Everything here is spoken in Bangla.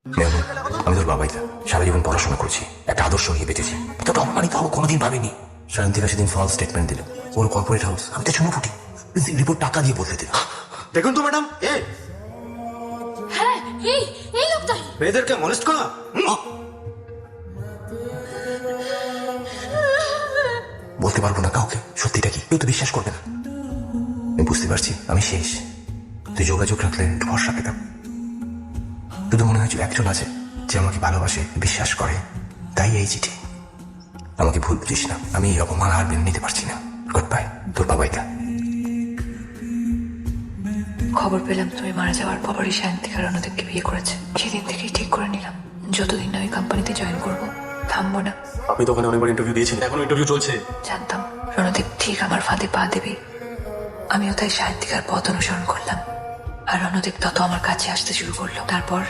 মেহবুব, আমি তোর বাবাই সারা জীবন পড়াশোনা করছি, একটা আদর্শ নিয়ে বেঁচেছি, তত অপমানিত হবো কোনোদিন ভাবিনি। শান্তিকা সেদিন ফলস স্টেটমেন্ট দিল, ওর কর্পোরেট হাউস, আমি তো শুনে ফুটি রিপোর্ট টাকা দিয়ে বদলে দিল। দেখুন তো ম্যাডাম, হ্যাঁ, এই লোকটাই মেয়েদেরকে মলেস্ট করা। বলতে পারবো না কাউকে সত্যিটা কি, কেউ তো বিশ্বাস করবে না। আমি বুঝতে পারছি আমি শেষ, তুই যোগাযোগ রাখলে একটু ভরসা পেতাম। শুধু মনে হয়েছিল একজন আছে যে আমাকে ভালোবাসে, বিশ্বাস করে, তাই এই চিঠি। আমাকে ভুল বুঝিস না, আমি এই অপমান আর মেনে নিতে পারছি না। গুড বাই, তোর বাবাইটা। খবর পেলাম তুমি মারা যাওয়ার পরই শান্তিকা রণদেবকে বিয়ে করেছে। সেদিন থেকেই ঠিক করে নিলাম যতদিন না ওই কোম্পানিতে জয়েন করবো, থামবো না। আপনি তো ওখানে অনেকবার ইন্টারভিউ দিয়েছেন, এখনো ইন্টারভিউ চলছে। জানতাম রণদেব ঠিক আমার ফাঁদে পা দেবে, আমিও তাই শান্তিকার পথ অনুসরণ করলাম। আর রণদেব তত আমার কাছে আসতে শুরু করলো। তারপর